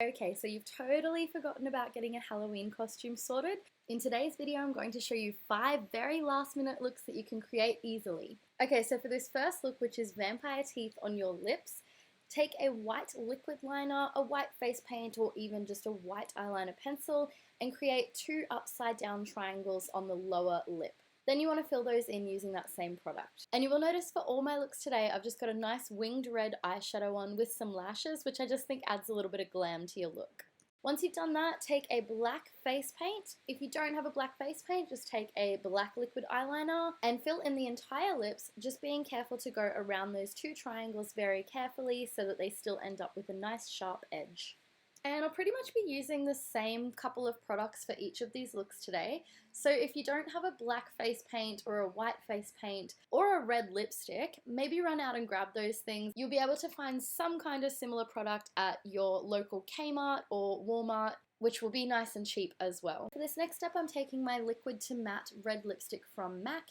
Okay, so you've totally forgotten about getting a Halloween costume sorted. In today's video, I'm going to show you 5 very last minute looks that you can create easily. Okay, so for this first look, which is vampire teeth on your lips, take a white liquid liner, a white face paint, or even just a white eyeliner pencil and create 2 upside down triangles on the lower lip. Then you want to fill those in using that same product. And you will notice for all my looks today, I've just got a nice winged red eyeshadow on with some lashes, which I just think adds a little bit of glam to your look. Once you've done that, take a black face paint. If you don't have a black face paint, just take a black liquid eyeliner and fill in the entire lips, just being careful to go around those 2 triangles very carefully so that they still end up with a nice sharp edge. And I'll pretty much be using the same couple of products for each of these looks today. So if you don't have a black face paint or a white face paint or a red lipstick, maybe run out and grab those things. You'll be able to find some kind of similar product at your local Kmart or Walmart, which will be nice and cheap as well. For this next step, I'm taking my liquid to matte red lipstick from MAC,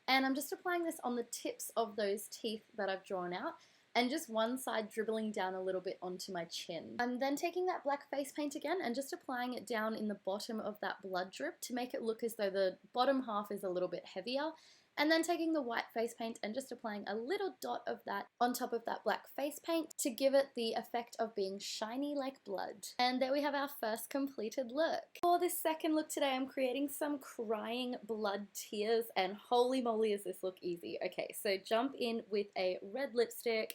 and I'm just applying this on the tips of those teeth that I've drawn out, and just one side dribbling down a little bit onto my chin. I'm then taking that black face paint again and just applying it down in the bottom of that blood drip to make it look as though the bottom half is a little bit heavier. And then taking the white face paint and just applying a little dot of that on top of that black face paint to give it the effect of being shiny like blood. And there we have our first completed look. For this second look today, I'm creating some crying blood tears, and holy moly is this look easy. Okay, so jump in with a red lipstick.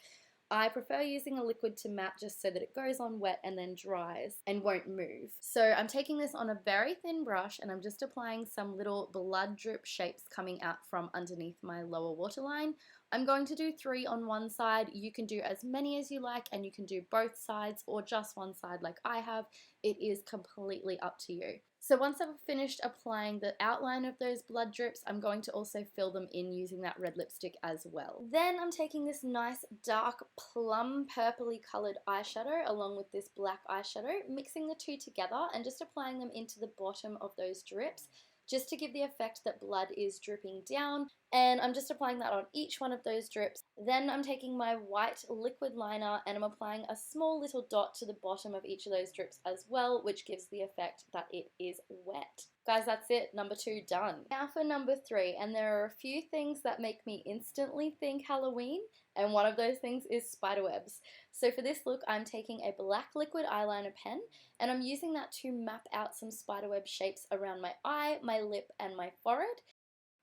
I prefer using a liquid to matte just so that it goes on wet and then dries and won't move. So I'm taking this on a very thin brush and I'm just applying some little blood drip shapes coming out from underneath my lower waterline. I'm going to do 3 on one side. You can do as many as you like, and you can do both sides or just one side like I have. It is completely up to you. So once I've finished applying the outline of those blood drips, I'm going to also fill them in using that red lipstick as well. Then I'm taking this nice dark plum purpley coloured eyeshadow along with this black eyeshadow, mixing the 2 together and just applying them into the bottom of those drips, just to give the effect that blood is dripping down, and I'm just applying that on each one of those drips. Then I'm taking my white liquid liner and I'm applying a small little dot to the bottom of each of those drips as well, which gives the effect that it is wet. Guys, that's it. Number 2 done. Now for number 3, and there are a few things that make me instantly think Halloween, and one of those things is spiderwebs. So for this look, I'm taking a black liquid eyeliner pen and I'm using that to map out some spiderweb shapes around my eye, my lip, and my forehead.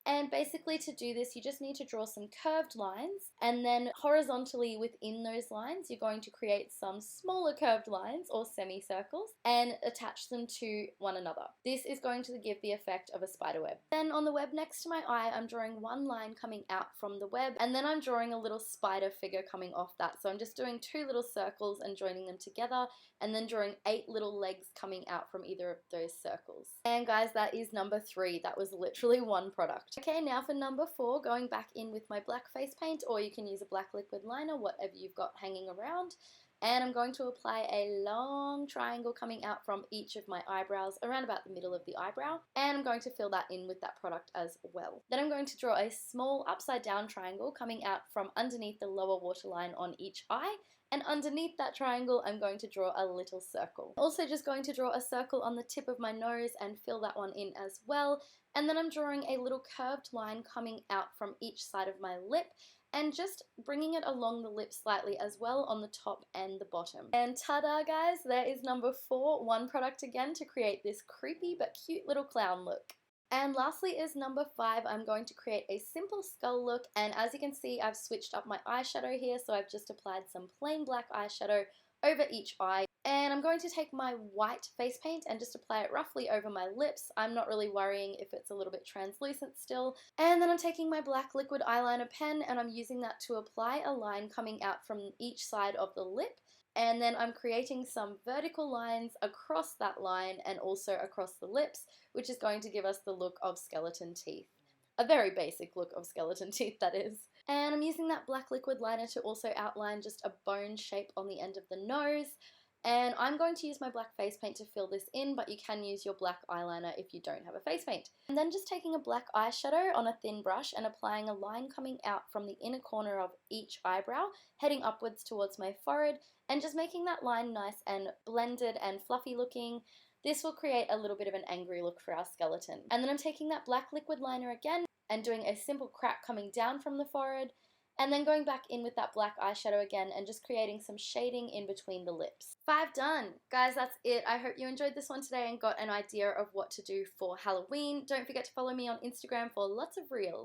And basically to do this, you just need to draw some curved lines, and then horizontally within those lines, you're going to create some smaller curved lines or semicircles and attach them to one another. This is going to give the effect of a spider web. Then on the web next to my eye, I'm drawing one line coming out from the web, and then I'm drawing a little spider figure coming off that. So I'm just doing 2 little circles and joining them together, and then drawing 8 little legs coming out from either of those circles. And guys, that is number 3. That was literally one product. Okay, now for number 4, going back in with my black face paint, or you can use a black liquid liner, whatever you've got hanging around. And I'm going to apply a long triangle coming out from each of my eyebrows, around about the middle of the eyebrow. And I'm going to fill that in with that product as well. Then I'm going to draw a small upside down triangle coming out from underneath the lower waterline on each eye. And underneath that triangle, I'm going to draw a little circle. Also just going to draw a circle on the tip of my nose and fill that one in as well. And then I'm drawing a little curved line coming out from each side of my lip and just bringing it along the lip slightly as well on the top and the bottom. And ta-da guys, there is number 4, one product again to create this creepy but cute little clown look. And lastly is number 5, I'm going to create a simple skull look, and as you can see, I've switched up my eyeshadow here, so I've just applied some plain black eyeshadow over each eye. And I'm going to take my white face paint and just apply it roughly over my lips. I'm not really worrying if it's a little bit translucent still. And then I'm taking my black liquid eyeliner pen and I'm using that to apply a line coming out from each side of the lip. And then I'm creating some vertical lines across that line and also across the lips, which is going to give us the look of skeleton teeth. A very basic look of skeleton teeth, that is. And I'm using that black liquid liner to also outline just a bone shape on the end of the nose. And I'm going to use my black face paint to fill this in, but you can use your black eyeliner if you don't have a face paint. And then just taking a black eyeshadow on a thin brush and applying a line coming out from the inner corner of each eyebrow, heading upwards towards my forehead, and just making that line nice and blended and fluffy looking. This will create a little bit of an angry look for our skeleton. And then I'm taking that black liquid liner again and doing a simple crack coming down from the forehead, and then going back in with that black eyeshadow again and just creating some shading in between the lips. 5 done! Guys, that's it. I hope you enjoyed this one today and got an idea of what to do for Halloween. Don't forget to follow me on Instagram for lots of reels.